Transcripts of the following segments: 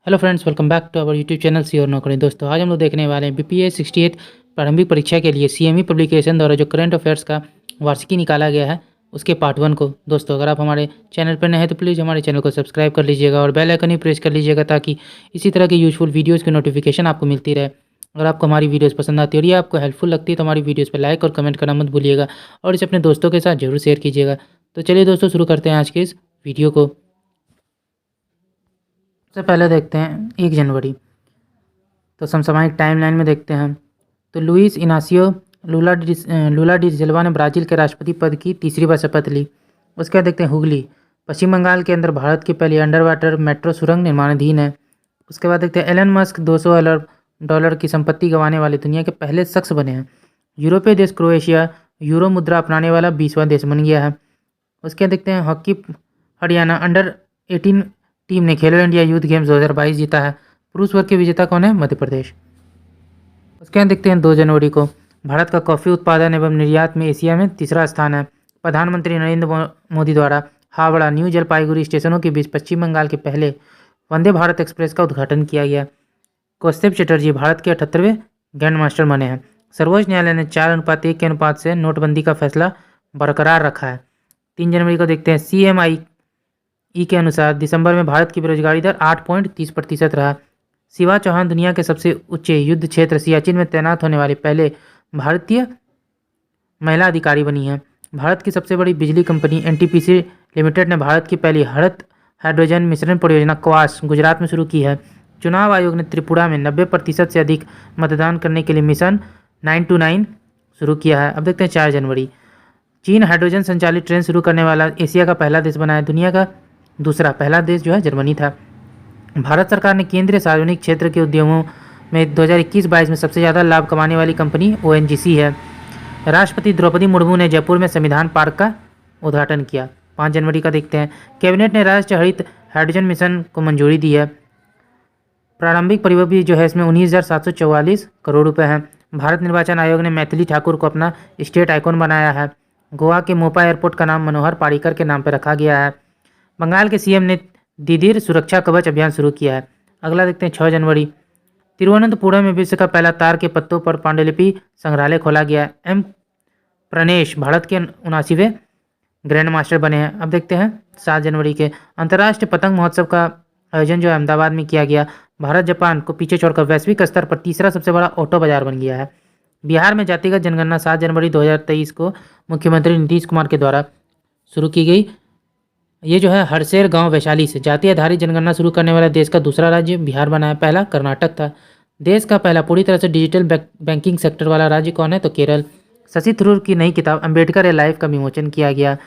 Hello friends, welcome back to our YouTube channel सी और नौकरी। दोस्तों, आज हम लोग देखने वाले हैं बीपीएस 68 प्रारंभिक परीक्षा के लिए सीएमई पब्लिकेशन द्वारा जो करंट अफेयर्स का वार्षिकी निकाला गया है उसके पार्ट 1 को। दोस्तों, अगर आप हमारे चैनल पर नए हैं तो प्लीज़ हमारे चैनल को सब्सक्राइब कर लीजिएगा और बेल आइकन ही प्रेस कर लीजिएगा ताकि इसी तरह की यूजफुल वीडियोज़ की नोटिफिकेशन आपको मिलती रहे। अगर आपको हमारी वीडियोज़ पसंद आती है और ये आपको हेल्पफुल लगती है तो हमारी वीडियोज़ पर लाइक और कमेंट करना मत भूलिएगा और इसे अपने दोस्तों के साथ जरूर शेयर कीजिएगा। तो चलिए दोस्तों, शुरू करते हैं आज के इस वीडियो को। सबसे पहले देखते हैं 1 जनवरी। तो समसामयिक टाइमलाइन में देखते हैं तो लुइस इनासियो लूला डी सिल्वा ने ब्राज़ील के राष्ट्रपति पद की तीसरी बार शपथ ली। उसके बाद देखते हैं हुगली, पश्चिम बंगाल के अंदर भारत की पहली अंडर वाटर मेट्रो सुरंग निर्माणाधीन है। उसके बाद देखते हैं एलन मस्क 200 अरब डॉलर की संपत्ति गंवाने वाले दुनिया के पहले शख्स बने हैं। यूरोपीय देश क्रोएशिया यूरो मुद्रा अपनाने वाला 20वां देश बन गया है। उसके बाद देखते हैं हॉकी, हरियाणा अंडर 18 टीम ने खेलो इंडिया यूथ गेम्स 2022 जीता है। पुरुष वर्ग के विजेता कौन है? मध्य प्रदेश। उसके बाद देखते हैं 2 जनवरी को भारत का कॉफ़ी उत्पादन एवं निर्यात में एशिया में तीसरा स्थान है। प्रधानमंत्री नरेंद्र मोदी द्वारा हावड़ा न्यू जलपाईगुड़ी स्टेशनों के बीच पश्चिम बंगाल के पहले वंदे भारत एक्सप्रेस का उद्घाटन किया गया। कौस्तुभ चटर्जी भारत के 78वें ग्रैंड मास्टर बने हैं। सर्वोच्च न्यायालय ने 4:1 के अनुपात से नोटबंदी का फैसला बरकरार रखा है। 3 जनवरी को देखते हैं CMI के अनुसार दिसंबर में भारत की बेरोजगारी दर 8.30% रहा। शिवा चौहान दुनिया के सबसे उच्च युद्ध क्षेत्र सियाचिन में तैनात होने वाली पहले भारतीय महिला अधिकारी बनी हैं। भारत की सबसे बड़ी बिजली कंपनी NTPC लिमिटेड ने भारत की पहली हरित हाइड्रोजन मिश्रण परियोजना क्वास गुजरात में शुरू की है। चुनाव आयोग ने त्रिपुरा में 90% से अधिक मतदान करने के लिए मिशन 929 शुरू किया है। अब देखते हैं 4 जनवरी। चीन हाइड्रोजन संचालित ट्रेन शुरू करने वाला एशिया का पहला देश बना है। दुनिया का दूसरा पहला देश जो है जर्मनी था। भारत सरकार ने केंद्रीय सार्वजनिक क्षेत्र के उद्यमों में 2021-22 में सबसे ज़्यादा लाभ कमाने वाली कंपनी ONGC है। राष्ट्रपति द्रौपदी मुर्मू ने जयपुर में संविधान पार्क का उद्घाटन किया। 5 जनवरी का देखते हैं कैबिनेट ने राष्ट्रीय हरित हाइड्रोजन मिशन को मंजूरी दी है। प्रारंभिक परिव्यय जो है इसमें 19,744 करोड़ रुपए हैं। भारत निर्वाचन आयोग ने मैथिली ठाकुर को अपना स्टेट आइकॉन बनाया है। गोवा के मोपा एयरपोर्ट का नाम मनोहर पारिकर के नाम पर रखा गया है। बंगाल के CM ने दीदीर सुरक्षा कवच अभियान शुरू किया है। अगला देखते हैं 6 जनवरी। तिरुवनंतपुरम में विश्व का पहला तार के पत्तों पर पांडुलिपि संग्रहालय खोला गया। M प्रणेश भारत के 79वें ग्रैंड मास्टर बने हैं। अब देखते हैं 7 जनवरी के अंतर्राष्ट्रीय पतंग महोत्सव का आयोजन जो है अहमदाबाद में किया गया। भारत जापान को पीछे छोड़कर वैश्विक स्तर पर तीसरा सबसे बड़ा ऑटो बाजार बन गया है। बिहार में जातिगत जनगणना 7 जनवरी 2023 को मुख्यमंत्री नीतीश कुमार के द्वारा शुरू की गई। ये जो है हरसेर गांव वैशाली से जाति आधारित जनगणना शुरू करने वाला देश का दूसरा राज्य बिहार बना है। पहला कर्नाटक था। देश का पहला पूरी तरह से डिजिटल बैंकिंग सेक्टर वाला राज्य कौन है? तो केरल। शशि थरूर की नई किताब अम्बेडकर ए लाइफ का विमोचन किया गया।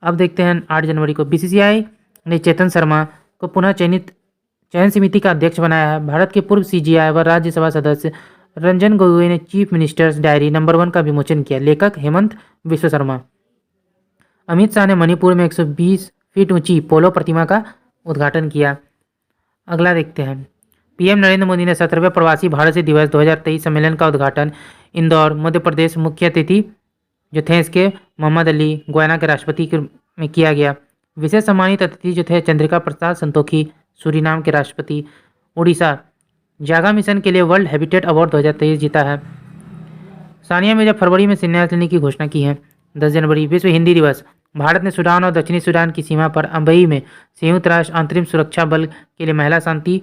अब देखते हैं 8 जनवरी को BCCI ने चेतन शर्मा को पुनः चयन समिति का अध्यक्ष बनाया है। भारत के पूर्व CGI व राज्यसभा सदस्य रंजन गोगोई ने चीफ मिनिस्टर्स डायरी नंबर 1 का विमोचन किया। लेखक हेमंत विश्व शर्मा। अमित शाह ने मणिपुर में 120 फीट ऊंची पोलो प्रतिमा का उद्घाटन किया। अगला देखते हैं PM नरेंद्र मोदी ने 17वें प्रवासी भारत से दिवस 2023 सम्मेलन का उद्घाटन इंदौर मध्य प्रदेश मुख्य अतिथि जो थे इसके मोहम्मद अली गयाना के राष्ट्रपति में किया गया। विशेष सम्मानित अतिथि जो थे चंद्रिका प्रसाद संतोखी सूरीनाम के राष्ट्रपति। उड़ीसा जागा मिशन के लिए वर्ल्ड हैबिटेट अवार्ड 2023 जीता है। सानिया मिर्जा फरवरी में संन्यास लेने की घोषणा की है। 10 जनवरी विश्व हिंदी दिवस। भारत ने सूडान और दक्षिणी सूडान की सीमा पर अंबई में संयुक्त राष्ट्र अंतरिम सुरक्षा बल के लिए महिला शांति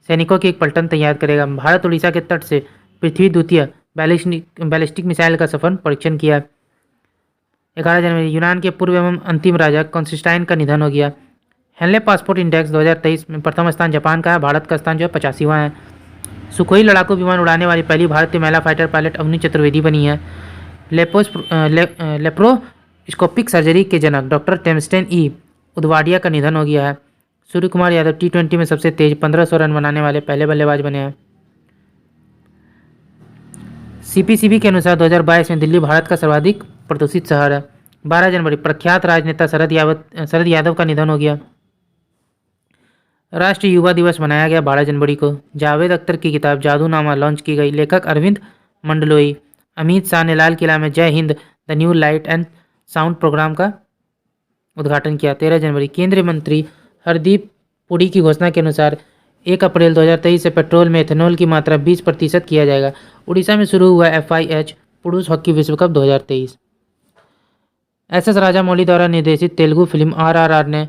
सैनिकों की एक पलटन तैयार करेगा। भारत उड़ीसा के तट से पृथ्वी द्वितीय बैलिस्टिक मिसाइल का सफल परीक्षण किया। 11 जनवरी यूनान के पूर्व एवं अंतिम राजा कॉन्स्टेंटाइन का निधन हो गया। हेनले पासपोर्ट इंडेक्स 2023 में प्रथम स्थान जापान का है। भारत का स्थान जो है 85वां है। सुखोई लड़ाकू विमान उड़ाने वाली पहली भारतीय महिला फाइटर पायलट अवनी चतुर्वेदी बनी है। लेप्रोस्कोपिक सर्जरी के जनक डॉक्टर टेमस्टेन उदवाडिया का निधन हो गया है। सूर्य कुमार यादव T20 में सबसे तेज 1500 रन बनाने वाले पहले बल्लेबाज बने हैं। CPCB के अनुसार 2022 में दिल्ली भारत का सर्वाधिक प्रदूषित शहर है। 12 जनवरी प्रख्यात राजनेता शरद यादव का निधन हो गया। राष्ट्रीय युवा दिवस मनाया गया 12 जनवरी को। जावेद अख्तर की किताब जादूनामा लॉन्च की गई। लेखक अरविंद मंडलोई। अमित शाह ने लाल किला में Jai Hind the new light and sound programme का उद्घाटन किया। 13 जनवरी केंद्रीय मंत्री हरदीप पुरी की घोषणा के अनुसार 1 अप्रैल 2023 से पेट्रोल में एथेनॉल की मात्रा 20% किया जाएगा। उड़ीसा में शुरू हुआ FIH पुरुष हॉकी विश्व कप 2023। SS राजामौली द्वारा निर्देशित तेलुगु फिल्म RRR ने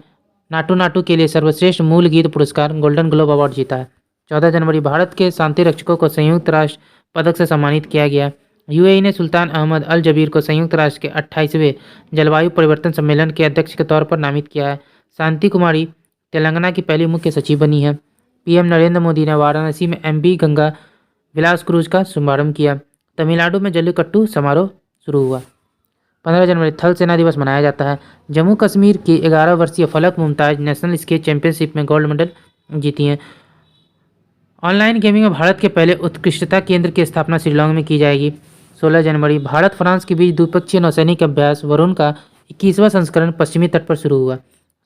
नाटू नाटू के लिए सर्वश्रेष्ठ मूल गीत पुरस्कार गोल्डन ग्लोब अवार्ड जीता है। 14 जनवरी भारत के शांति रक्षकों को संयुक्त राष्ट्र पदक से सम्मानित किया गया। UAE ने सुल्तान अहमद अल जबीर को संयुक्त राष्ट्र के 28वें जलवायु परिवर्तन सम्मेलन के अध्यक्ष के तौर पर नामित किया है। शांति कुमारी तेलंगाना की पहली मुख्य सचिव बनी है। PM नरेंद्र मोदी ने वाराणसी में MV गंगा विलास क्रूज का शुभारंभ किया। तमिलनाडु में जल्लीकट्टू समारोह शुरू हुआ। 15 जनवरी थल सेना दिवस मनाया जाता है। जम्मू कश्मीर की 11 वर्षीय फलक मुमताज नेशनल स्केच चैंपियनशिप में गोल्ड मेडल जीती हैं। ऑनलाइन गेमिंग में भारत के पहले उत्कृष्टता केंद्र की स्थापना शिलांग में की जाएगी। 16 जनवरी भारत फ्रांस के बीच द्विपक्षीय नौसैनिक अभ्यास वरुण का 21वां संस्करण पश्चिमी तट पर शुरू हुआ।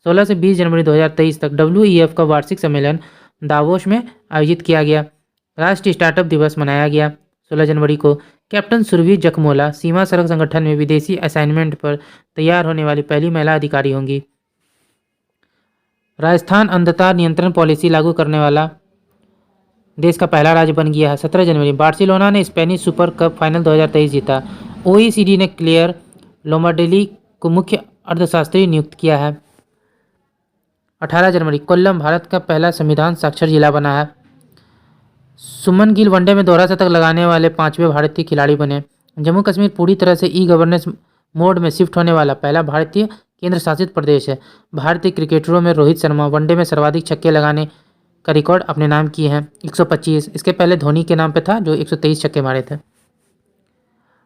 16 से 20 जनवरी 2023 तक WEF का वार्षिक सम्मेलन दावोस में आयोजित किया गया। राष्ट्रीय स्टार्टअप दिवस मनाया गया। 16 जनवरी को कैप्टन सुरभि जखमोला सीमा सड़क संगठन में विदेशी असाइनमेंट पर तैयार होने वाली पहली महिला अधिकारी होंगी। राजस्थान अंधता नियंत्रण पॉलिसी लागू करने वाला देश का पहला राज्य बन गया है। 17 जनवरी बार्सिलोना ने स्पेनिश सुपर कप फाइनल 2023 जीता। OECD ने क्लेयर लोमार्डेली को मुख्य अर्थशास्त्री नियुक्त किया है। 18 जनवरी कोल्लम भारत का पहला संविधान साक्षर जिला बना है। सुमन गिल वनडे में दोहरा शतक लगाने वाले 5वें भारतीय खिलाड़ी बने। जम्मू कश्मीर पूरी तरह से E-गवर्नेंस मोड में शिफ्ट होने वाला पहला भारतीय केंद्र शासित प्रदेश है। भारतीय क्रिकेटरों में रोहित शर्मा वनडे में सर्वाधिक छक्के लगाने का रिकॉर्ड अपने नाम किए हैं 125। इसके पहले धोनी के नाम पे था जो 123 छक्के मारे थे।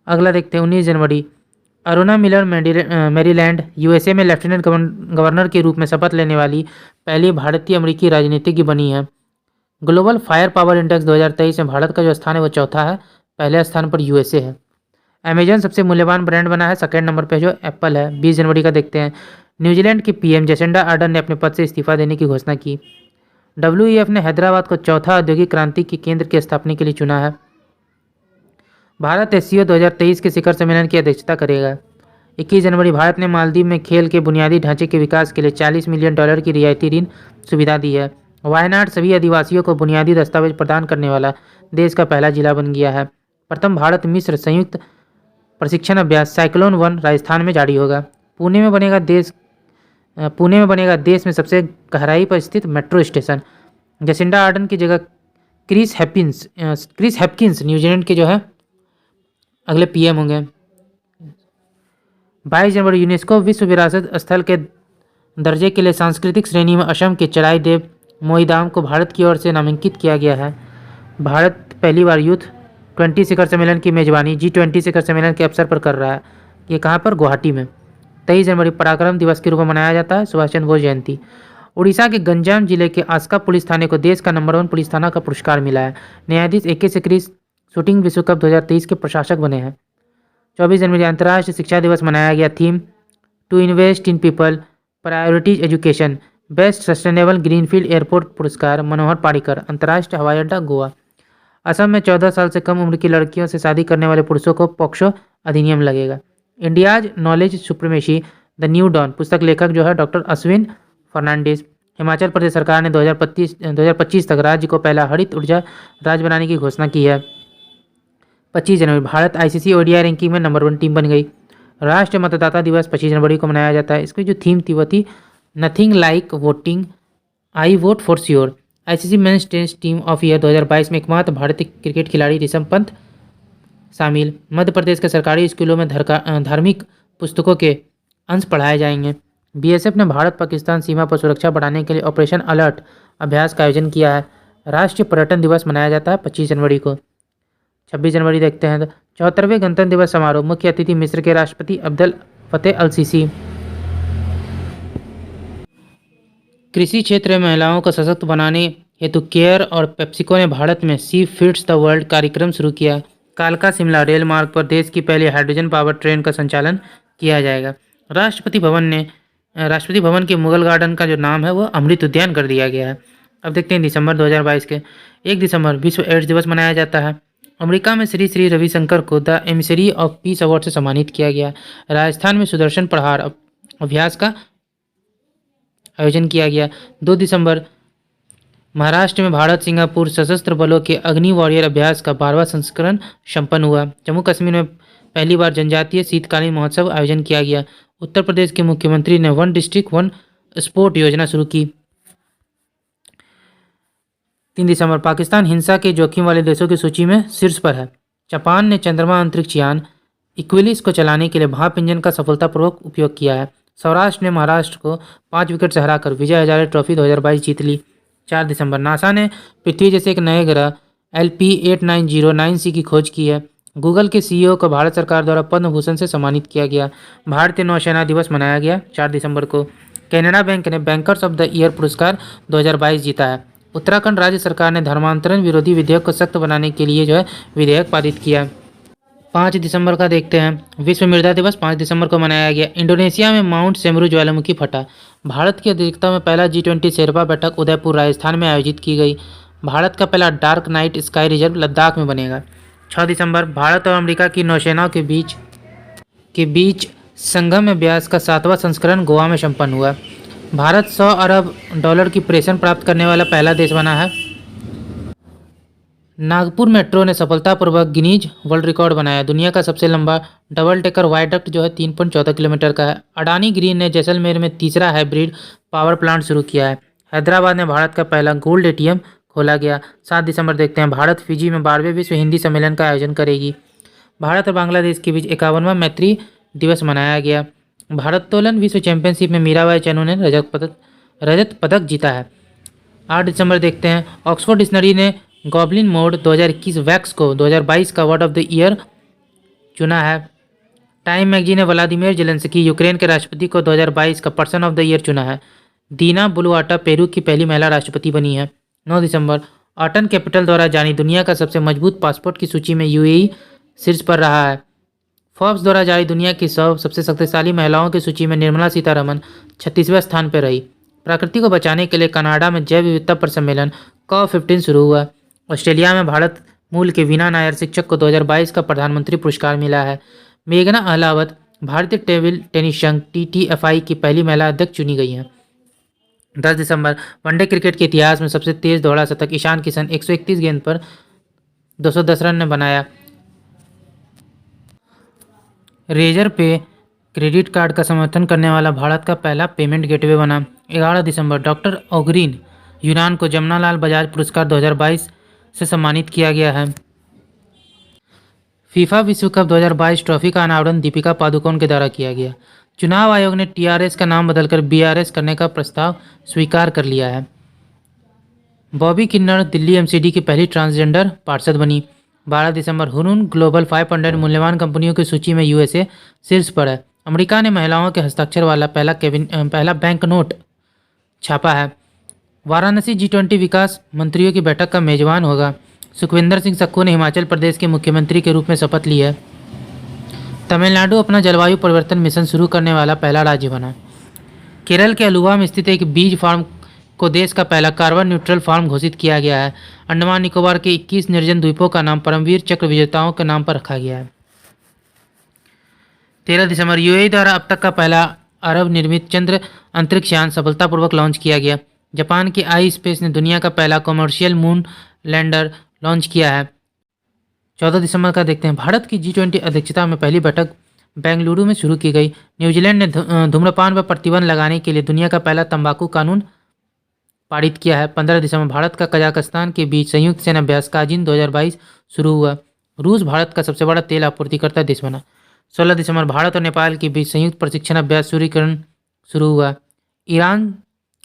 अगला देखते हैं 19 जनवरी अरुणा मिलर मैरीलैंड USA में लेफ्टिनेंट गवर्नर के रूप में शपथ लेने वाली पहली भारतीय अमेरिकी राजनीतिज्ञ बनी है। ग्लोबल फायर पावर इंडेक्स 2023 में भारत का जो स्थान है वो चौथा है, पहले स्थान पर USA है। अमेजन सबसे मूल्यवान ब्रांड बना है, सेकेंड नंबर पे जो एप्पल है। 20 जनवरी का देखते हैं न्यूजीलैंड की PM जेसिंडा आर्डर्न ने अपने पद से इस्तीफा देने की घोषणा की। WEF ने हैदराबाद को चौथा औद्योगिक क्रांति के केंद्र की स्थापना के लिए चुना है। भारत SCO 2023 के शिखर सम्मेलन की अध्यक्षता करेगा। 21 जनवरी भारत ने मालदीव में खेल के बुनियादी ढांचे के विकास के लिए $40 मिलियन की रियायती ऋण सुविधा दी है। वायनाड सभी आदिवासियों को बुनियादी दस्तावेज प्रदान करने वाला देश का पहला जिला बन गया है। प्रथम भारत मिस्र संयुक्त प्रशिक्षण अभ्यास साइक्लोन 1 राजस्थान में जारी होगा। पुणे में बनेगा देश में सबसे गहराई पर स्थित मेट्रो स्टेशन। जेसिंडा आर्डन की जगह क्रिस हैपकिंस न्यूजीलैंड के जो है अगले PM होंगे। 22 जनवरी यूनेस्को विश्व विरासत स्थल के दर्जे के लिए सांस्कृतिक श्रेणी में असम के चराई देव मोईदाम को भारत की ओर से नामांकित किया गया है। भारत पहली बार यूथ 20 शिखर सम्मेलन की मेजबानी G20 शिखर सम्मेलन के अवसर पर कर रहा है। ये कहाँ पर? गुवाहाटी में। 23 जनवरी पराक्रम दिवस के रूप में मनाया जाता है, सुभाष चंद्र बोस जयंती। उड़ीसा के गंजाम जिले के आस्का पुलिस थाने को देश का नंबर 1 पुलिस थाना का पुरस्कार मिला है। न्यायाधीश AK सिकरी शूटिंग विश्व कप 2023 के प्रशासक बने हैं। 24 जनवरी अंतर्राष्ट्रीय शिक्षा दिवस मनाया गया। Theme to invest in people, prioritise education. Best sustainable greenfield airport पुरस्कार मनोहर पारिकर, अंतर्राष्ट्रीय हवाई अड्डा गोवा। असम में 14 साल से कम उम्र की लड़कियों से शादी करने वाले पुरुषों को पॉक्सो अधिनियम लगेगा। India's knowledge supremacy the new dawn पुस्तक लेखक जो है डॉक्टर अश्विन फर्नांडिस। हिमाचल प्रदेश सरकार ने 2025 तक राज्य को पहला हरित ऊर्जा राज्य बनाने की घोषणा की है। 25 जनवरी भारत ICC ODI रैंकिंग में नंबर 1 टीम बन गई। राष्ट्रीय मतदाता दिवस 25 जनवरी को मनाया जाता है। इसकी जो थीम थी वो थी nothing like voting, I vote for sure. ICC men's test team of year 2022 में एकमात्र भारतीय क्रिकेट खिलाड़ी ऋषभ पंत शामिल। मध्य प्रदेश के सरकारी स्कूलों में धार्मिक पुस्तकों के अंश पढ़ाए जाएंगे। BSF ने भारत पाकिस्तान सीमा पर सुरक्षा बढ़ाने के लिए ऑपरेशन अलर्ट अभ्यास का आयोजन किया है। राष्ट्रीय पर्यटन दिवस मनाया जाता है 25 जनवरी को। 26 जनवरी देखते हैं तो 74वें गणतंत्र दिवस समारोह, मुख्य अतिथि मिस्र के राष्ट्रपति अब्दुल फतेह अल सीसी। कृषि क्षेत्र में महिलाओं को सशक्त बनाने हेतु केयर और पेप्सिको ने भारत में सी फीड्स द वर्ल्ड कार्यक्रम शुरू किया। कालका शिमला रेल मार्ग पर देश की पहली हाइड्रोजन पावर ट्रेन का संचालन किया जाएगा। राष्ट्रपति भवन के मुगल गार्डन का जो नाम है वो अमृत उद्यान कर दिया गया है। अब देखते हैं दिसंबर 2022 के 1 दिसंबर विश्व एड्स दिवस मनाया जाता है। अमेरिका में श्री श्री रविशंकर को the emissary of peace award से सम्मानित किया गया। राजस्थान में सुदर्शन प्रहार अभ्यास का आयोजन किया गया। 2 दिसंबर महाराष्ट्र में भारत सिंगापुर सशस्त्र बलों के अग्नि वॉरियर अभ्यास का 12वां संस्करण संपन्न हुआ। जम्मू कश्मीर में पहली बार जनजातीय शीतकालीन महोत्सव आयोजन किया गया। उत्तर प्रदेश के मुख्यमंत्री ने वन डिस्ट्रिक्ट वन स्पोर्ट योजना शुरू की। 3 दिसंबर पाकिस्तान हिंसा के जोखिम वाले देशों की सूची में शीर्ष पर है। जापान ने चंद्रमा अंतरिक्ष यान इक्विलिस को चलाने के लिए भाप इंजन का सफलतापूर्वक उपयोग किया है। सौराष्ट्र ने महाराष्ट्र को 5 विकेट से हराकर विजय हजारे ट्रॉफी 2022 जीत ली। 4 दिसंबर नासा ने पृथ्वी जैसे एक नए ग्रह LP8909C की खोज की है। गूगल के CEO को भारत सरकार द्वारा पद्म भूषण से सम्मानित किया गया। भारतीय नौसेना दिवस मनाया गया 4 दिसंबर को। कैनरा बैंक ने बैंकर्स ऑफ द ईयर पुरस्कार 2022 जीता है। उत्तराखंड राज्य सरकार ने धर्मांतरण विरोधी विधेयक को सख्त बनाने के लिए विधेयक पारित किया। 5 दिसंबर का देखते हैं। विश्व मृदा दिवस 5 दिसंबर को मनाया गया। इंडोनेशिया में माउंट सेमरू ज्वालामुखी फटा। भारत की अध्यक्षता में पहला G20 शेरपा बैठक उदयपुर राजस्थान में आयोजित की गई। भारत का पहला dark night sky reserve Ladakh में बनेगा। 6 दिसंबर भारत और अमेरिका की नौसेनाओं के बीच संगम अभ्यास का 7वां संस्करण गोवा में संपन्न हुआ। भारत $100 अरब की प्रेषण प्राप्त करने वाला पहला देश बना है। नागपुर मेट्रो ने सफलतापूर्वक गिनीज वर्ल्ड रिकॉर्ड बनाया। दुनिया का सबसे लंबा डबल डेकर वायडक्ट 3.14 किलोमीटर का है। अडानी ग्रीन ने जैसलमेर में तीसरा हाइब्रिड पावर प्लांट शुरू किया है। हैदराबाद में भारत का पहला गोल्ड ATM खोला गया। 7 दिसंबर देखते हैं। भारत फिजी में 12वें विश्व हिंदी सम्मेलन का आयोजन करेगी। भारत और बांग्लादेश के बीच 51वां मैत्री दिवस मनाया गया। भारोत्तोलन विश्व चैंपियनशिप में मीराबाई चानू ने रजत पदक जीता है। 8 दिसंबर देखते हैं। ऑक्सफोर्ड डिक्शनरी ने गॉबलिन मोड 2021 वैक्स को 2022 का वर्ड ऑफ द ईयर चुना है। टाइम मैगजीन ने व्लादिमीर जेलेंस्की यूक्रेन के राष्ट्रपति को 2022 का पर्सन ऑफ द ईयर चुना है। दीना बुलुआटा पेरू की पहली महिला राष्ट्रपति बनी है। 9 दिसंबर ऑटन कैपिटल द्वारा जानी दुनिया का सबसे मजबूत पासपोर्ट की सूची में UAE शीर्ष पर रहा है। फोर्ब्स द्वारा जारी दुनिया की 100 सबसे शक्तिशाली महिलाओं की सूची में निर्मला सीतारमन 36वें स्थान पर रही। प्रकृति को बचाने के लिए कनाडा में जैव विविधता पर सम्मेलन COP15 शुरू हुआ। ऑस्ट्रेलिया में भारत मूल के वीना नायर शिक्षक को 2022 का प्रधानमंत्री पुरस्कार मिला है। मेघना अहलावत भारतीय टेबल टेनिस संघ TTFI की पहली महिला अध्यक्ष चुनी गई हैं। 10 दिसंबर वनडे क्रिकेट के इतिहास में सबसे तेज दौड़ा शतक ईशान किशन 131 गेंद पर 210 रन ने बनाया। रेजर पे क्रेडिट कार्ड का समर्थन करने वाला भारत का पहला पेमेंट गेटवे बना। 11 दिसंबर डॉक्टर ओग्रीन यूनान को जमनालाल बजाज पुरस्कार 2022 से सम्मानित किया गया है। फीफा विश्व कप 2022 ट्रॉफी का अनावरण दीपिका पादुकोण के द्वारा किया गया। चुनाव आयोग ने TRS का नाम बदलकर BRS करने का प्रस्ताव स्वीकार कर लिया है। बॉबी किन्नर दिल्ली MCD की पहली ट्रांसजेंडर पार्षद बनी। 12 दिसंबर हुरून ग्लोबल 500 मूल्यवान कंपनियों की सूची में USA शीर्ष पर है। अमेरिका ने महिलाओं के हस्ताक्षर वाला पहला बैंक नोट छापा है। वाराणसी G20 विकास मंत्रियों की बैठक का मेजबान होगा। सुखविंदर सिंह सक्खू ने हिमाचल प्रदेश के मुख्यमंत्री के रूप में शपथ ली है। तमिलनाडु अपना जलवायु परिवर्तन मिशन शुरू करने वाला पहला राज्य बना। केरल के अलुवा में स्थित एक बीज फार्म को देश का पहला कार्बन न्यूट्रल फार्म घोषित किया गया है। अंडमान निकोबार के 21 निर्जन द्वीपों का नाम परमवीर चक्र विजेताओं के नाम पर रखा गया है। 13 दिसंबर UAE द्वारा अब तक का पहला अरब निर्मित चंद्र अंतरिक्ष यान सफलतापूर्वक लॉन्च किया गया। जापान की iSpace ने दुनिया का पहला कमर्शियल मून लैंडर लॉन्च किया है। 14 दिसंबर का देखते हैं। भारत की G20 अध्यक्षता में पहली बैठक बेंगलुरु में शुरू की गई। न्यूजीलैंड ने धूम्रपान पर प्रतिबंध लगाने के लिए दुनिया का पहला तंबाकू कानून पारित किया है। 15 दिसंबर भारत का कजाकिस्तान के बीच संयुक्त सेना अभ्यास काजिन 2022 शुरू हुआ। रूस भारत का सबसे बड़ा तेल आपूर्तिकर्ता देश बना। 16 दिसंबर भारत और नेपाल के बीच संयुक्त प्रशिक्षण अभ्यास सूर्यकिरण शुरू हुआ। ईरान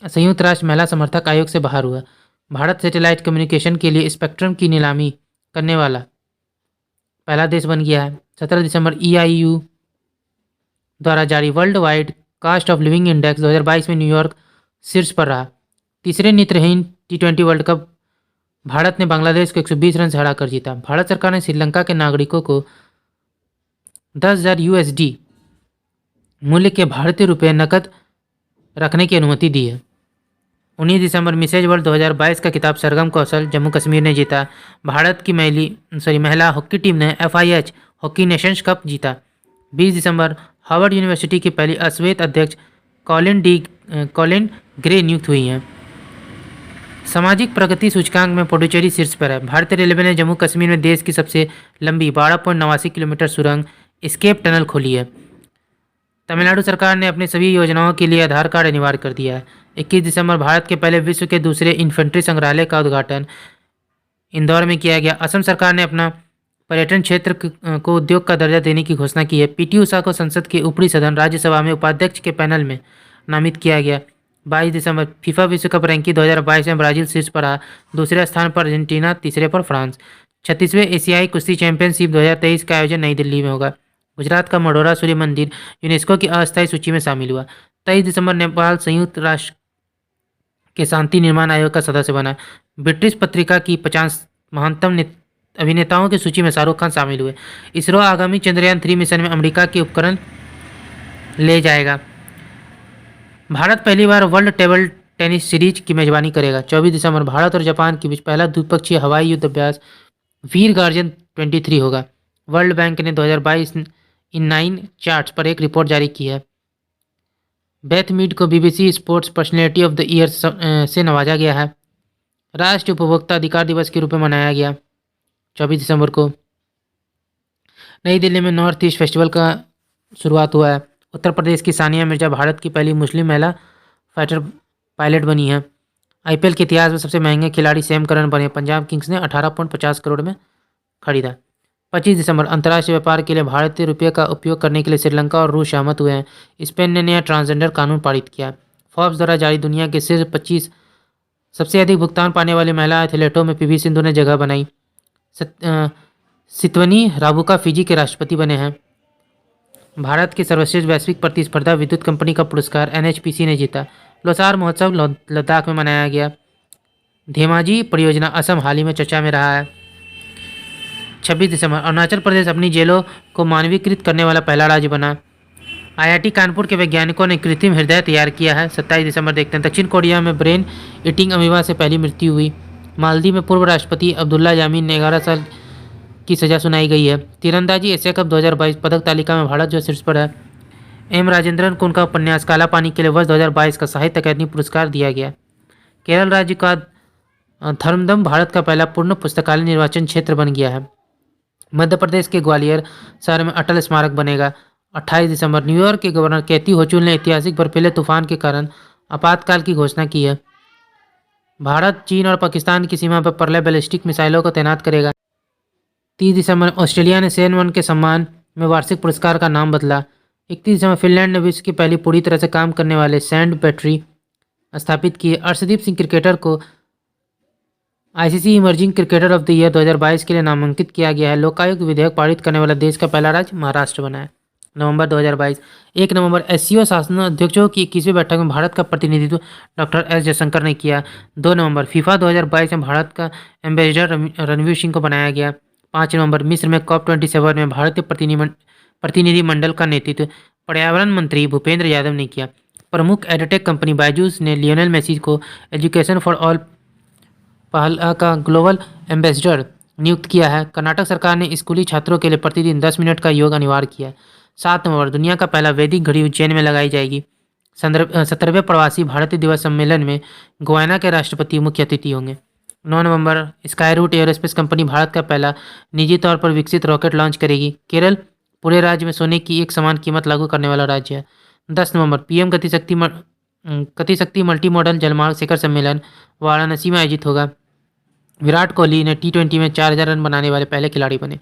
संयुक्त राष्ट्र महिला समर्थक आयोग से बाहर हुआ। भारत सैटेलाइट कम्युनिकेशन के लिए स्पेक्ट्रम की नीलामी करने वाला पहला देश बन गया है। 17 दिसंबर EIU द्वारा जारी world wide cost of living index 2022 में न्यूयॉर्क शीर्ष पर रहा। तीसरे नेत्रहीन T20 वर्ल्ड कप भारत ने बांग्लादेश को 120 रन से हराकर जीता। भारत सरकार ने श्रीलंका के नागरिकों को 10,000 USD मूल्य के भारतीय रुपये नकद रखने की अनुमति दी है। 19 दिसंबर मिसेज वर्ल्ड 2022 का खिताब सरगम कौशल जम्मू कश्मीर ने जीता। भारत की महिला हॉकी टीम ने FIH हॉकी नेशंस कप जीता। 20 दिसंबर हार्वर्ड यूनिवर्सिटी की पहली अश्वेत अध्यक्ष कॉलिन ग्रे नियुक्त हुई हैं। सामाजिक प्रगति सूचकांक में पुडुचेरी शीर्ष पर है। भारतीय रेलवे ने जम्मू कश्मीर में देश की सबसे लंबी 12.89 किलोमीटर सुरंग एस्केप टनल खोली है। तमिलनाडु सरकार ने अपनी सभी योजनाओं के लिए आधार कार्ड अनिवार्य कर दिया है। 21 दिसंबर भारत के पहले विश्व के दूसरे इन्फेंट्री संग्रहालय का उद्घाटन इंदौर में किया गया। असम सरकार ने अपना पर्यटन क्षेत्र को उद्योग का दर्जा देने की घोषणा की है। पीटी उषा को संसद के ऊपरी सदन राज्यसभा में उपाध्यक्ष के पैनल में नामित किया गया। 22 दिसंबर फीफा विश्व कप रैंकिंग 2022 में ब्राजील शीर्ष पर रहा, दूसरे स्थान पर अर्जेंटीना, तीसरे पर फ्रांस। 36वें एशियाई कुश्ती चैंपियनशिप 2023 का आयोजन नई दिल्ली में होगा। गुजरात का मढ़ौरा सूर्य मंदिर यूनेस्को की अस्थायी सूची में शामिल हुआ। 23 दिसंबर नेपाल संयुक्त राष्ट्र के शांति निर्माण आयोग का सदस्य बना। ब्रिटिश पत्रिका की 50 महानतम अभिनेताओं की सूची में शाहरुख खान शामिल हुए। इसरो आगामी चंद्रयान 3 मिशन में अमेरिका के उपकरण ले जाएगा। भारत पहली बार वर्ल्ड टेबल टेनिस सीरीज की मेजबानी करेगा। 24 दिसंबर भारत और जापान के बीच पहला द्विपक्षीय हवाई युद्ध अभ्यास वीर गार्जियन 23 होगा। वर्ल्ड बैंक ने 2022 इन 9 चार्ट्स पर एक रिपोर्ट जारी की है। बेथ मीड को BBC sports personality of the year से नवाजा गया है। राष्ट्रीय उपभोक्ता अधिकार दिवस के रूप में मनाया गया 24 दिसंबर को। नई दिल्ली में नॉर्थ ईस्ट फेस्टिवल का शुरुआत हुआ है। उत्तर प्रदेश की सानिया मिर्जा भारत की पहली मुस्लिम महिला फाइटर पायलट बनी है। आईपीएल के इतिहास में सबसे महंगे खिलाड़ी सैम करन बने। पंजाब किंग्स ने 18.50 करोड़ में खरीदा। 25 दिसंबर अंतर्राष्ट्रीय व्यापार के लिए भारतीय रुपये का उपयोग करने के लिए श्रीलंका और रूस सहमत हुए हैं। स्पेन ने नया ट्रांसजेंडर कानून पारित किया। फोर्ब्स द्वारा जारी दुनिया के शीर्ष 25 सबसे अधिक भुगतान पाने वाली महिला एथलीटों में पीवी सिंधु ने जगह बनाई। सितवनी राबुका फिजी के राष्ट्रपति बने हैं। भारत की सर्वश्रेष्ठ वैश्विक प्रतिस्पर्धा विद्युत कंपनी का पुरस्कार एनएचपीसी ने जीता। लोसार महोत्सव लद्दाख में मनाया गया। धेमाजी परियोजना असम हाल ही में चर्चा में रहा है। 26 दिसंबर अरुणाचल प्रदेश अपनी जेलों को मानवीकृत करने वाला पहला राज्य बना। आईआईटी कानपुर के वैज्ञानिकों ने कृत्रिम हृदय तैयार किया है। 27 दिसंबर देखते हैं दक्षिण कोरिया में ब्रेन ईटिंग अमीबा से पहली मृत्यु हुई। मालदीव में पूर्व राष्ट्रपति अब्दुल्ला यामीन ने 11 साल की सजा सुनाई गई है। तीरंदाजी एशिया कप 2022 पदक तालिका में भारत जो शीर्ष पर है। एम राजेंद्रन को उनका उपन्यास काला पानी के लिए वर्ष 2022 का साहित्य अकादमी पुरस्कार दिया गया। केरल राज्य का धर्मदम भारत का पहला पूर्ण पुस्तकालय निर्वाचन क्षेत्र बन गया है। मध्य प्रदेश के ग्वालियर शहर में अटल स्मारक बनेगा। 28 दिसंबर न्यूयॉर्क के गवर्नर कैथी होचुल ने ऐतिहासिक बर्फीले तूफान के कारण आपातकाल की घोषणा की है। भारत चीन और पाकिस्तान की सीमा पर परले बैलिस्टिक मिसाइलों को तैनात करेगा। 30 दिसंबर ऑस्ट्रेलिया ने सेन वन के सम्मान में वार्षिक पुरस्कार का नाम बदला। 31 दिसंबर फिनलैंड ने विश्व की पहली पूरी तरह से काम करने वाले सैंड बैटरी स्थापित की। अर्शदीप सिंह क्रिकेटर को ICC emerging cricketer of the year 2022 के लिए नामांकित किया गया है। लोकायुक्त विधेयक पारित करने वाला देश का पहला राज्य महाराष्ट्र बना है। नवंबर 2022 1 नवंबर एससीओ शासनाध्यक्षों की 21वीं बैठक में भारत का प्रतिनिधित्व डॉक्टर एस जयशंकर ने किया। 2 नवंबर फीफा 2022 में भारत का एम्बेसडर रणवीर सिंह को बनाया गया। 5 नवंबर मिस्र में COP27 में भारतीय प्रतिनिधिमंडल का नेतृत्व पर्यावरण मंत्री भूपेंद्र यादव ने किया। प्रमुख एडटेक कंपनी बायजूस ने लियोनेल मेसी को एजुकेशन फॉर ऑल पहला का ग्लोबल एम्बेसडर नियुक्त किया है। कर्नाटक सरकार ने स्कूली छात्रों के लिए प्रतिदिन 10 मिनट का योग अनिवार्य किया। 7 नवंबर दुनिया का पहला वैदिक घड़ी उज्जैन में लगाई जाएगी। 17वें प्रवासी भारतीय दिवस सम्मेलन में गोवाना के राष्ट्रपति मुख्य अतिथि होंगे। 9 नवंबर Skyroot Aerospace company Bharat का पहला निजी तौर पर विकसित रॉकेट लॉन्च करेगी। केरल पूरे राज्य में सोने की एक समान कीमत लागू करने वाला राज्य है। 10 नवंबर पीएम गतिशक्ति मल्टी मॉडल जलमार्ग शिखर सम्मेलन वाराणसी में आयोजित होगा। विराट कोहली ने T20 में 4000 रन बनाने वाले पहले खिलाड़ी बने।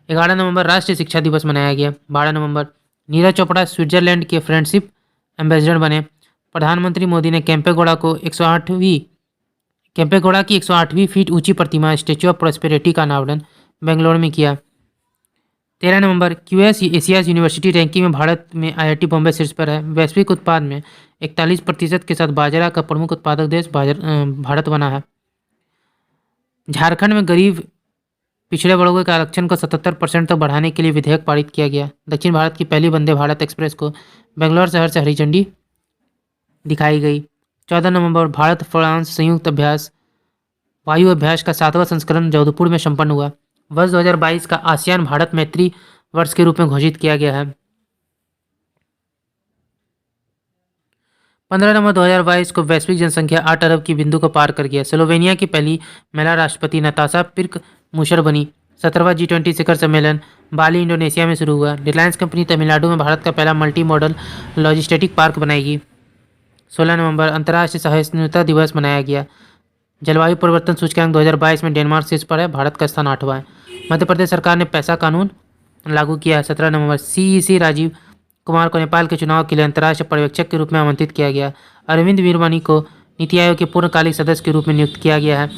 11 नवंबर राष्ट्रीय शिक्षा दिवस मनाया गया। 12 नवंबर नीरज चोपड़ा स्विट्जरलैंड के फ्रेंडशिप एम्बेसडर बने। प्रधानमंत्री मोदी ने केम्पेगौड़ा की 108वीं फीट ऊंची प्रतिमा स्टैच्यू ऑफ प्रॉस्पेरिटी का अनावरण बेंगलोर में किया। 13 नवंबर क्यूएस एशियाज यूनिवर्सिटी रैंकिंग में भारत में आईआईटी बॉम्बे शीर्ष पर है। वैश्विक उत्पाद में 41% के साथ बाजरा का प्रमुख उत्पादक देश भारत बना है। झारखंड में गरीब पिछड़े वर्गों के आरक्षण को 77% तक बढ़ाने के लिए विधेयक पारित किया गया। दक्षिण भारत की पहली वंदे भारत एक्सप्रेस को बेंगलोर शहर से हरी झंडी दिखाई गई। 14 नवंबर भारत फ्रांस संयुक्त वायु अभ्यास का 7वां संस्करण जोधपुर में संपन्न हुआ। वर्ष 2022 का आसियान भारत मैत्री वर्ष के रूप में घोषित किया गया है। 15 नवंबर 2022 को वैश्विक जनसंख्या 8 अरब की बिंदु को पार कर गया। स्लोवेनिया की पहली महिला राष्ट्रपति नताशा पिर्क मुशर बनी। 17वां G20 शिखर सम्मेलन बाली इंडोनेशिया में शुरू हुआ। रिलायंस कंपनी तमिलनाडु में भारत का पहला मल्टी मॉडल लॉजिस्टिक पार्क बनाएगी। 16 नवंबर अंतर्राष्ट्रीय सहिष्णुता दिवस मनाया गया। जलवायु परिवर्तन सूचकांक 2022 में डेनमार्क शीर्ष पर है, भारत का स्थान 8वां है। मध्य प्रदेश सरकार ने पैसा कानून लागू किया है। 17 नवंबर CEC राजीव कुमार को नेपाल के चुनाव के लिए अंतर्राष्ट्रीय पर्यवेक्षक के रूप में आमंत्रित किया गया। अरविंद वीरवानी को नीति आयोग के पूर्णकालिक सदस्य के रूप में नियुक्त किया गया है।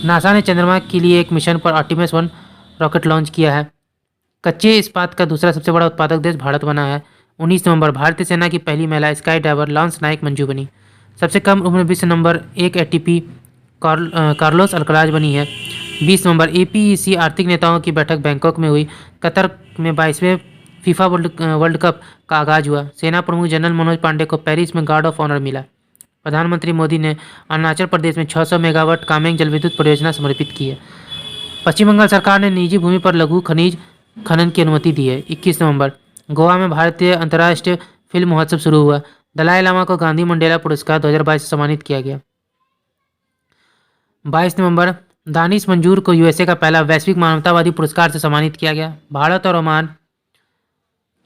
नासा ने चंद्रमा के लिए एक मिशन पर आर्टेमिस 1 रॉकेट लॉन्च किया है। कच्चे इस्पात का दूसरा सबसे बड़ा उत्पादक देश भारत बना है। 19 नवंबर भारतीय सेना की पहली महिला स्काई डाइवर लॉन्स नायक मंजू बनी। सबसे कम उम्र विश्व नंबर 1 ATP कार्लोस अल्कराज बनी है। 20 नवंबर APEC आर्थिक नेताओं की बैठक बैंकॉक में हुई। कतर में 22वें फीफा वर्ल्ड कप का आगाज हुआ। सेना प्रमुख जनरल मनोज पांडे को पेरिस में गार्ड ऑफ ऑनर मिला। प्रधानमंत्री मोदी ने अरुणाचल प्रदेश में 600 मेगावाट कामेंग जलविद्युत परियोजना समर्पित की है। पश्चिम बंगाल सरकार ने निजी भूमि पर लघु खनिज खनन की अनुमति दी है। 21 नवंबर गोवा में भारतीय अंतर्राष्ट्रीय फिल्म महोत्सव शुरू हुआ। दलाई लामा को गांधी मंडेला पुरस्कार 2022 से सम्मानित किया गया। 22 नवंबर दानिश मंजूर को USA का पहला वैश्विक मानवतावादी पुरस्कार से सम्मानित किया गया। भारत और ओमान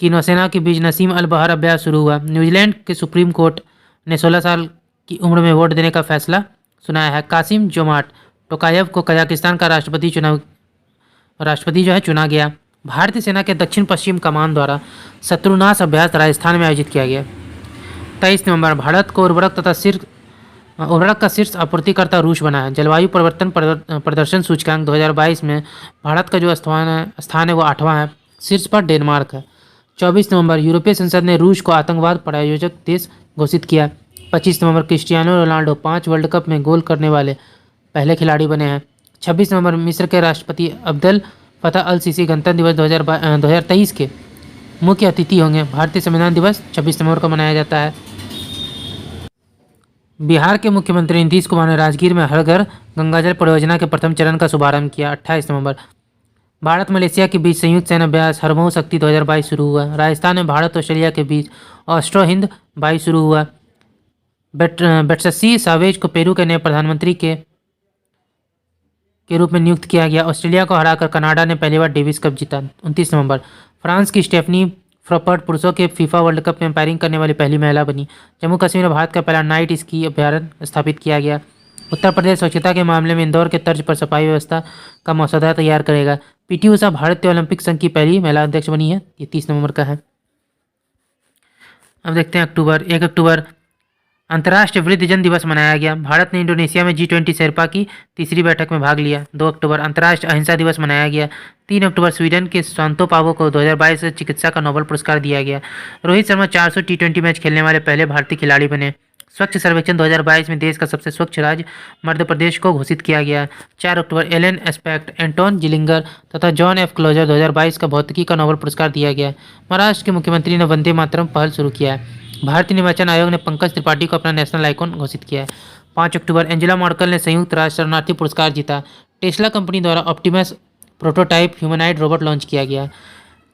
की नौसेना के बीच नसीम अल बहर अभ्यास शुरू हुआ। न्यूजीलैंड के सुप्रीम कोर्ट ने 16 साल की उम्र में वोट देने का फैसला सुनाया है। कासिम जोमार्ट टोकायव को कजाकिस्तान का राष्ट्रपति चुना गया। भारतीय सेना के दक्षिण पश्चिम कमान द्वारा शत्रुनाश अभ्यास राजस्थान में आयोजित किया गया। 23 नवंबर भारत को उर्वरक का शीर्ष आपूर्तिकर्ता रूस बना है। जलवायु परिवर्तन प्रदर्शन सूचकांक 2022 में भारत का जो स्थान है वो 8वां है, शीर्ष पर डेनमार्क है। 24 नवंबर यूरोपीय संसद ने रूस को आतंकवाद प्रायोजक देश घोषित किया। 25 नवंबर क्रिस्टियानो रोनाल्डो 5 वर्ल्ड कप में गोल करने वाले पहले खिलाड़ी बने हैं। 26 नवंबर मिस्र के राष्ट्रपति अब्देल फतह अल सीसी गणतंत्र दिवस 2023 के मुख्य अतिथि होंगे। भारतीय संविधान दिवस 26 नवंबर को मनाया जाता है। बिहार के मुख्यमंत्री नीतीश कुमार ने राजगीर में हर घर गंगाजल परियोजना के प्रथम चरण का शुभारंभ किया। 28 नवंबर भारत मलेशिया के बीच संयुक्त सैन्य अभ्यास हरमऊ शक्ति 2022 शुरू हुआ। राजस्थान में भारत ऑस्ट्रेलिया के बीच ऑस्ट्रो हिंद 22 शुरू हुआ। बेट्ससी सावेज को पेरू के नए प्रधानमंत्री के रूप में नियुक्त किया गया। ऑस्ट्रेलिया को हराकर कनाडा ने पहली बार डेविस कप जीता। 29 नवंबर फ्रांस की स्टेफनी फ्रॉपर्ट पुरुषों के फीफा वर्ल्ड कप में एम्पायरिंग करने वाली पहली महिला बनी। जम्मू कश्मीर में भारत का पहला नाइट स्की अभ्यारण्य स्थापित किया गया। उत्तर प्रदेश स्वच्छता के मामले में इंदौर के तर्ज पर सफाई व्यवस्था का मसौदा तैयार करेगा। PT उषा भारतीय ओलंपिक संघ की पहली महिला अध्यक्ष बनी है। ये 30 नवंबर का है। अब देखते हैं अक्टूबर। 1 अक्टूबर अंतर्राष्ट्रीय वृद्धजन दिवस मनाया गया। भारत ने इंडोनेशिया में G20 शेरपा की तीसरी बैठक में भाग लिया। 2 अक्टूबर अंतर्राष्ट्रीय अहिंसा दिवस मनाया गया। 3 अक्टूबर स्वीडन के सांतो पावो को 2022 से चिकित्सा का नोबेल पुरस्कार दिया गया। रोहित शर्मा 400 T20 मैच खेलने वाले पहले भारतीय खिलाड़ी बने। स्वच्छ सर्वेक्षण 2022 में देश का सबसे स्वच्छ राज्य मध्य प्रदेश को घोषित किया गया। 4 अक्टूबर एलन एस्पेक्ट, एंटोन जिलिंगर तथा जॉन F क्लोजर 2022 का भौतिकी का नोबेल पुरस्कार दिया गया। महाराष्ट्र के मुख्यमंत्री ने वंदे मातरम पहल शुरू किया है। भारतीय निर्वाचन आयोग ने पंकज त्रिपाठी को अपना नेशनल आइकॉन घोषित किया है। 5 अक्टूबर एंजेला मर्केल ने संयुक्त राष्ट्र शरणार्थी पुरस्कार जीता। टेस्ला कंपनी द्वारा Optimus prototype humanoid robot launch किया गया।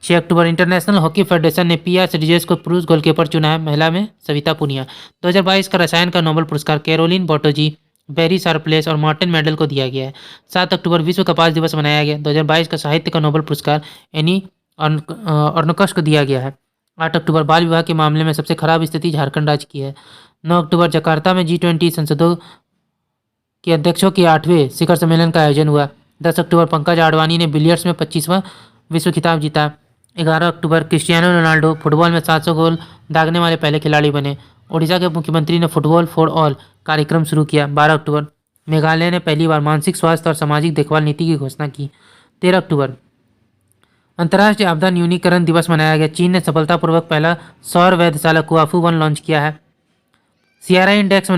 6 अक्टूबर इंटरनेशनल हॉकी फेडरेशन ने PR सीरीज को पुरुष गोलकीपर चुना है। महिला में सविता पुनिया। 2022 का रसायन का नोबेल पुरस्कार कैरोलिन बोटोजी, बेरी शार्पलेस और मार्टिन मेडल को दिया गया है। 7 अक्टूबर विश्व कपास दिवस मनाया गया। 2022 का साहित्य का नोबेल पुरस्कार एनी अर्नकश को दिया गया है। 8 अक्टूबर बाल विवाह के मामले में सबसे खराब स्थिति झारखंड राज्य की है। 9 अक्टूबर जकार्ता में G20 संसदों के अध्यक्षों के 8वें शिखर सम्मेलन का आयोजन हुआ। 10 अक्टूबर पंकज आडवाणी ने बिलियर्ड्स में 25वां विश्व खिताब जीता। 11 अक्टूबर क्रिस्टियानो रोनाल्डो फुटबॉल में 700 गोल दागने वाले पहले खिलाड़ी बने। ओडिशा के मुख्यमंत्री ने फुटबॉल फॉर ऑल कार्यक्रम शुरू किया। 12 अक्टूबर मेघालय ने पहली बार मानसिक स्वास्थ्य और सामाजिक देखभाल नीति की घोषणा की। 13 अक्टूबर अंतर्राष्ट्रीय आपदा न्यूनीकरण दिवस मनाया गया। चीन ने सफलतापूर्वक पहला सौर वेधशाला कुआफू 1 लॉन्च किया है। CRI इंडेक्स में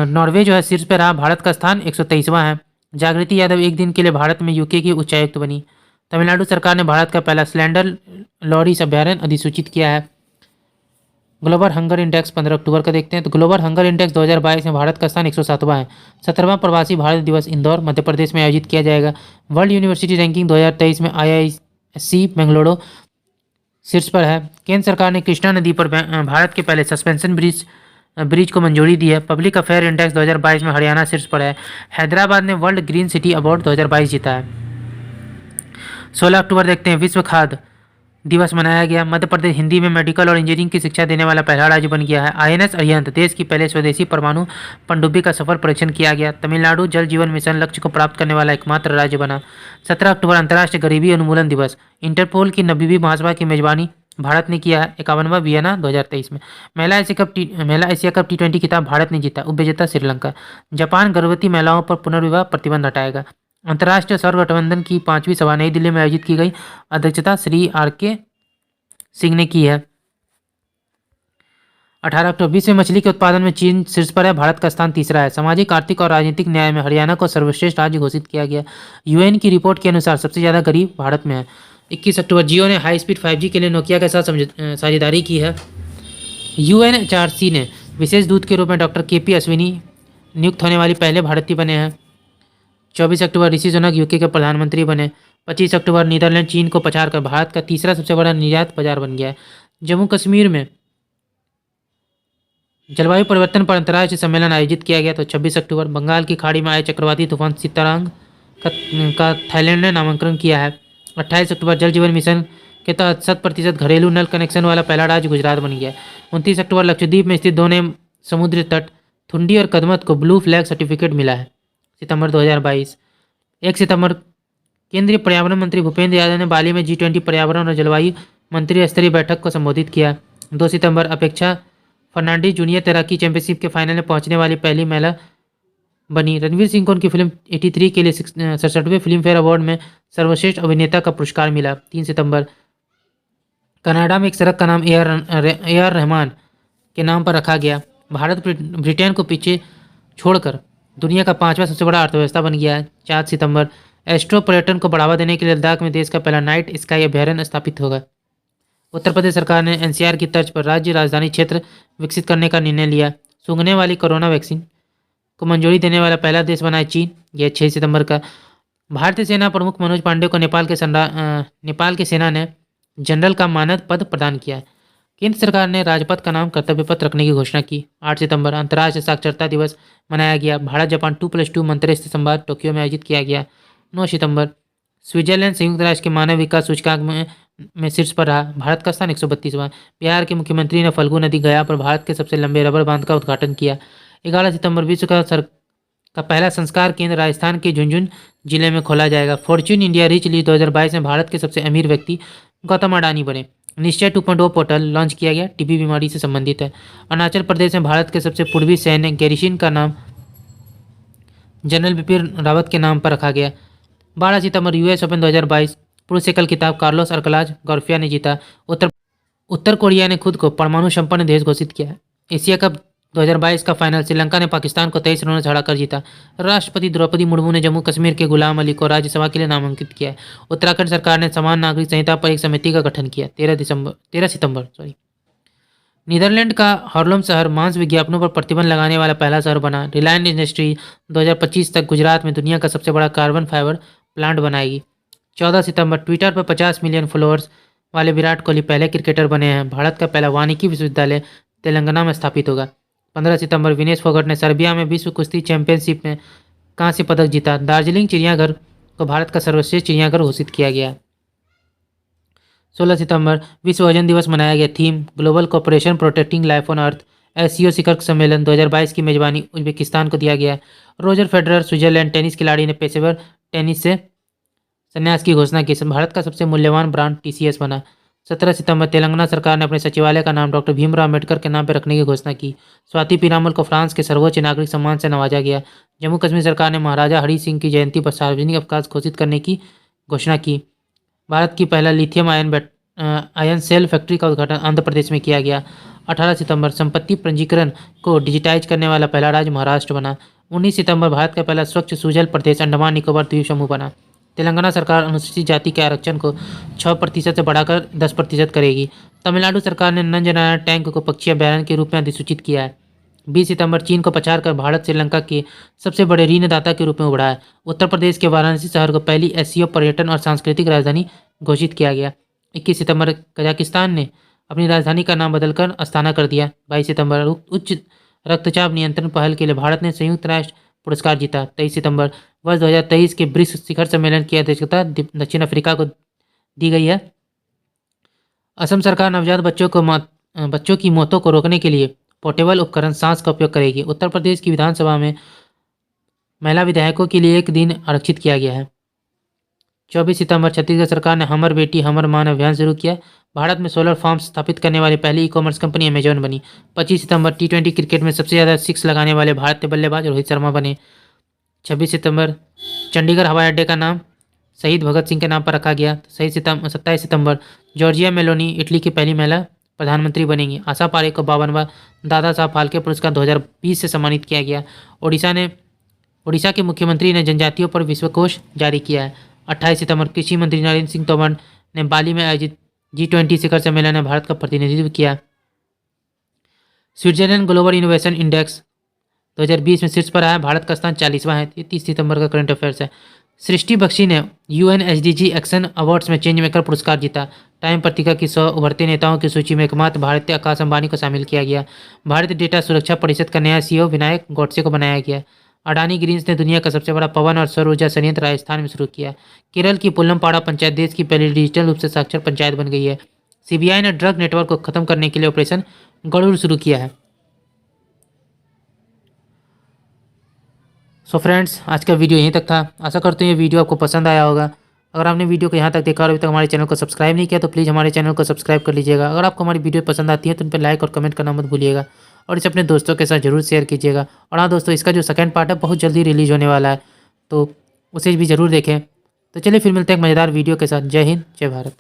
नॉर्वे जो है शीर्ष पर रहा। भारत का स्थान 123वां है। जागृति यादव एक दिन के लिए भारत में UK की उच्चायुक्त बनी। तमिलनाडु सरकार ने भारत का पहला स्लैंडर लॉरीस अभ्यारण्य अधिसूचित किया है। ग्लोबल हंगर इंडेक्स 15 अक्टूबर का देखते हैं तो ग्लोबल हंगर इंडेक्स 2022 में भारत का स्थान 107वां है। 17वां प्रवासी भारत दिवस इंदौर मध्य प्रदेश में आयोजित किया जाएगा। वर्ल्ड यूनिवर्सिटी रैंकिंग 2023 में IISc बेंगलुरु शीर्ष पर है। केंद्र सरकार ने कृष्णा नदी पर भारत के पहले सस्पेंशन ब्रिज को मंजूरी दी है। पब्लिक अफेयर इंडेक्स 2022 में हरियाणा शीर्ष पर है। हैदराबाद ने वर्ल्ड ग्रीन सिटी अवार्ड 2022 जीता है। 16 अक्टूबर देखते हैं, विश्व खाद्य दिवस मनाया गया। मध्य प्रदेश हिंदी में मेडिकल और इंजीनियरिंग की शिक्षा देने वाला पहला राज्य बन गया है। आईएनएस अरिहंत देश की पहले स्वदेशी परमाणु पनडुब्बी का सफल परीक्षण किया गया। तमिलनाडु जल जीवन मिशन लक्ष्य को प्राप्त करने वाला एकमात्र राज्य बना। 17 अक्टूबर अंतर्राष्ट्रीय गरीबी उन्मूलन दिवस। इंटरपोल की 90वीं महासभा की मेजबानी भारत ने किया है। 51वां वियना 2023 में। महिला एशिया कप T20 खिताब भारत ने जीता। उपविजेता श्रीलंका। जापान गर्भवती महिलाओं पर पुनर्विवाह प्रतिबंध हटाएगा। अंतर्राष्ट्रीय सौर गठबंधन की 5वीं सभा नई दिल्ली में आयोजित की गई। अध्यक्षता श्री R.K. सिंह ने की है। 18 अक्टूबर, विश्व में मछली के उत्पादन में चीन शीर्ष पर है, भारत का स्थान तीसरा है। सामाजिक, आर्थिक और राजनीतिक न्याय में हरियाणा को सर्वश्रेष्ठ राज्य घोषित किया गया। यूएन की रिपोर्ट के अनुसार सबसे ज्यादा गरीब भारत में है। 21 अक्टूबर, जियो ने हाई स्पीड 5G के लिए नोकिया के साथ साझेदारी की है। UNHRC ने विशेष दूत के रूप में डॉक्टर KP अश्विनी नियुक्त होने वाली पहले भारतीय बने हैं। 24 अक्टूबर, ऋषि सुनक यूके के प्रधानमंत्री बने। 25 अक्टूबर, नीदरलैंड चीन को पछाड़कर भारत का तीसरा सबसे बड़ा निर्यात बाजार बन गया है। जम्मू कश्मीर में जलवायु परिवर्तन पर अंतर्राष्ट्रीय सम्मेलन आयोजित किया गया। तो 26 अक्टूबर, बंगाल की खाड़ी में आए चक्रवाती तूफान सितारांग का थाईलैंड ने नामांकन किया है। 28 अक्टूबर, जल जीवन मिशन के तहत 100% घरेलू नल कनेक्शन वाला पहला राज्य गुजरात बन गया। 29 अक्टूबर, लक्षद्वीप में स्थित दोनों समुद्री तट थुंडी और कदमत को ब्लू फ्लैग सर्टिफिकेट मिला है। सितंबर 2022। 1 सितंबर, केंद्रीय पर्यावरण मंत्री भूपेंद्र यादव ने बाली में G20 पर्यावरण और जलवायु मंत्री स्तरीय बैठक को संबोधित किया। 2 सितंबर, अपेक्षा फर्नांडीज जूनियर तैराकी चैंपियनशिप के फाइनल में पहुंचने वाली पहली महिला बनी। रणवीर सिंह को उनकी फिल्म 83 के लिए 67वें फिल्म फेयर अवार्ड में सर्वश्रेष्ठ अभिनेता का पुरस्कार मिला। 3 सितंबर, कनाडा में एक सड़क का नाम AR रहमान के नाम पर रखा गया। भारत ब्रिटेन को पीछे छोड़कर दुनिया का 5वां सबसे बड़ा अर्थव्यवस्था बन गया है। 4 सितंबर, एस्ट्रो पर्यटन को बढ़ावा देने के लिए लद्दाख में देश का पहला नाइट स्काई अभयारण्य स्थापित होगा। उत्तर प्रदेश सरकार ने NCR की तर्ज पर राज्य राजधानी क्षेत्र विकसित करने का निर्णय लिया। सूंघने वाली कोरोना वैक्सीन को मंजूरी देने वाला पहला देश बना है चीन। यह 6 सितंबर का। भारतीय सेना प्रमुख मनोज पांडे को नेपाल की सेना ने जनरल का मानद पद प्रदान किया है। केंद्र सरकार ने राजपथ का नाम कर्तव्य पथ रखने की घोषणा की। 8 सितंबर, अंतर्राष्ट्रीय साक्षरता दिवस मनाया गया। भारत जापान 2+2 मंत्रिस्तरीय संवाद टोक्यो में आयोजित किया गया। 9 सितंबर, स्विट्जरलैंड संयुक्त राष्ट्र के मानव विकास सूचकांक में शीर्ष पर रहा। भारत का स्थान 132वां। बिहार के मुख्यमंत्री ने फल्गु नदी गया पर भारत के सबसे लंबे रबर बांध का उद्घाटन किया। 11 सितंबर, विश्व का पहला संस्कार केंद्र राजस्थान के झुंझुनू जिले में खोला जाएगा। फॉर्च्यून इंडिया रिच लिस्ट 2022 में भारत के सबसे अमीर व्यक्ति गौतम अडानी बने। निश्चय 2.0 पोर्टल लॉन्च किया गया। टीबी बीमारी से संबंधित है। अरुणाचल प्रदेश में भारत के सबसे पूर्वी सैन्य गैरिसन का नाम जनरल बिपिन रावत के नाम पर रखा गया। 12 सितंबर, US ओपन 2022 पुरुष एकल खिताब कार्लोस अल्कराज गोर्फिया ने जीता। उत्तर कोरिया ने खुद को परमाणु संपन्न देश घोषित किया है। एशिया कप 2022 का फाइनल श्रीलंका ने पाकिस्तान को 23 रनों से हराकर जीता। राष्ट्रपति द्रौपदी मुर्मू ने जम्मू कश्मीर के गुलाम अली को राज्यसभा के लिए नामांकित किया है। उत्तराखंड सरकार ने समान नागरिक संहिता पर एक समिति का गठन किया। 13 सितंबर। नीदरलैंड का हार्लेम शहर मांस विज्ञापनों पर प्रतिबंध लगाने वाला पहला शहर बना। रिलायंस इंडस्ट्री 2025 तक गुजरात में दुनिया का सबसे बड़ा कार्बन फाइबर प्लांट बनाएगी। 14 सितंबर, ट्विटर पर 50 मिलियन फॉलोअर्स वाले विराट कोहली पहले क्रिकेटर बने हैं। भारत का पहला वानिकी विश्वविद्यालय तेलंगाना में स्थापित होगा। 15 सितंबर, विनेश फोगट ने सर्बिया में विश्व कुश्ती चैंपियनशिप में कांस्य पदक जीता। दार्जिलिंग चिड़ियाघर को भारत का सर्वश्रेष्ठ चिड़ियाघर घोषित किया गया। 16 सितंबर, विश्व ओजोन दिवस मनाया गया। Theme global cooperation protecting life on earth. SCO शिखर सम्मेलन 2022 की मेजबानी उज्बेकिस्तान को दिया गया। रोजर फेडरर स्विट्जरलैंड टेनिस खिलाड़ी ने पेशेवर टेनिस से संन्यास की घोषणा की। भारत का सबसे मूल्यवान ब्रांड TCS बना। 17 सितंबर, तेलंगाना सरकार ने अपने सचिवालय का नाम डॉक्टर भीमराव अम्बेडकर के नाम पर रखने की घोषणा की। स्वाति पीरामल को फ्रांस के सर्वोच्च नागरिक सम्मान से नवाजा गया। जम्मू कश्मीर सरकार ने महाराजा हरि सिंह की जयंती पर सार्वजनिक अवकाश घोषित करने की घोषणा की। भारत की पहला लिथियम आयन सेल फैक्ट्री का उद्घाटन आंध्र प्रदेश में किया गया। 18 सितंबर, संपत्ति पंजीकरण को डिजिटाइज करने वाला पहला राज्य महाराष्ट्र बना। 19 सितंबर, भारत का पहला स्वच्छ सुजल प्रदेश अंडमान निकोबार द्वीप समूह बना। तेलंगाना सरकार अनुसूचित जाति के आरक्षण को 6% से बढ़ाकर 10% करेगी। तमिलनाडु सरकार ने नंजनारा टैंक को पक्षी अभ्यारण्य के रूप में अधिसूचित किया है। 20 सितंबर, चीन को पछाड़कर भारत श्रीलंका के सबसे बड़े ऋणदाता के रूप में उभरा है। उत्तर प्रदेश के वाराणसी शहर को पहली SCO पर्यटन और सांस्कृतिक राजधानी घोषित किया गया। 21 सितंबर कजाकिस्तान ने अपनी राजधानी का नाम बदलकर अस्ताना कर दिया। 22 सितंबर उच्च रक्तचाप नियंत्रण पहल के लिए भारत ने संयुक्त राष्ट्र पुरस्कार जीता। 23 सितंबर वर्ष 2023 के ब्रिक्स शिखर सम्मेलन की अध्यक्षता दक्षिण अफ्रीका को दी गई है। असम सरकार नवजात बच्चों की मौतों को रोकने के लिए पोर्टेबल उपकरण सांस का उपयोग करेगी। उत्तर प्रदेश की विधानसभा में महिला विधायकों के लिए एक दिन आरक्षित किया गया है। 24 सितंबर छत्तीसगढ़ सरकार ने हमर बेटी हमर मान अभियान शुरू किया। भारत में सोलर फार्म स्थापित करने वाली पहली ई कॉमर्स कंपनी अमेजॉन बनी। 25 सितंबर T20 क्रिकेट में सबसे ज़्यादा 6 लगाने वाले भारतीय बल्लेबाज रोहित शर्मा बने। 26 सितंबर चंडीगढ़ हवाई अड्डे का नाम शहीद भगत सिंह के नाम पर रखा गया। 27 सितंबर जॉर्जिया मेलोनी इटली की पहली महिला प्रधानमंत्री बनेंगी। आशा पारेख को 52वां दादा साहब फाल्के पुरस्कार 2020 से सम्मानित किया गया। ओडिशा के मुख्यमंत्री ने जनजातियों पर विश्वकोश जारी किया है। 28 सितंबर कृषि मंत्री नरेंद्र सिंह तोमर ने बाली में आयोजित G20 शिखर सम्मेलन में भारत का प्रतिनिधित्व किया। स्विट्जरलैंड ग्लोबल इनोवेशन इंडेक्स 2020 में शीर्ष पर आया। भारत का स्थान 40वां है। 30 सितंबर का करंट अफेयर्स है। सृष्टि बख्शी ने UN SDG एक्शन अवार्ड्स में चेंज मेकर पुरस्कार जीता। टाइम पत्रिका की 100 उभरते नेताओं की सूची में एकमात्र भारतीय आकाश अंबानी को शामिल किया गया। भारतीय डेटा सुरक्षा परिषद का नया CEO विनायक गोडसे को बनाया गया। अडानी ग्रीन्स ने दुनिया का सबसे बड़ा पवन और सौर ऊर्जा संयंत्र राजस्थान में शुरू किया। केरल की पुल्लमपाड़ा पंचायत देश की पहली डिजिटल रूप से साक्षर पंचायत बन गई है। CBI ने ड्रग नेटवर्क को खत्म करने के लिए ऑपरेशन गरुड़ शुरू किया है। सो फ्रेंड्स, आज का वीडियो यहीं तक था। आशा करते हैं ये वीडियो आपको पसंद आया होगा। अगर आपने वीडियो को यहाँ तक देखा और अभी तक हमारे चैनल को सब्सक्राइब नहीं किया तो प्लीज़ हमारे चैनल को सब्सक्राइब कर लीजिएगा। अगर आपको हमारी वीडियो पसंद आती है तो उन पर लाइक और कमेंट करना मत भूलिएगा और इसे अपने दोस्तों के साथ जरूर शेयर कीजिएगा। और हाँ दोस्तों, इसका जो सेकंड पार्ट है बहुत जल्दी रिलीज होने वाला है, तो उसे भी ज़रूर देखें। तो चलिए फिर मिलते हैं एक मज़ेदार वीडियो के साथ। जय हिंद, जय भारत।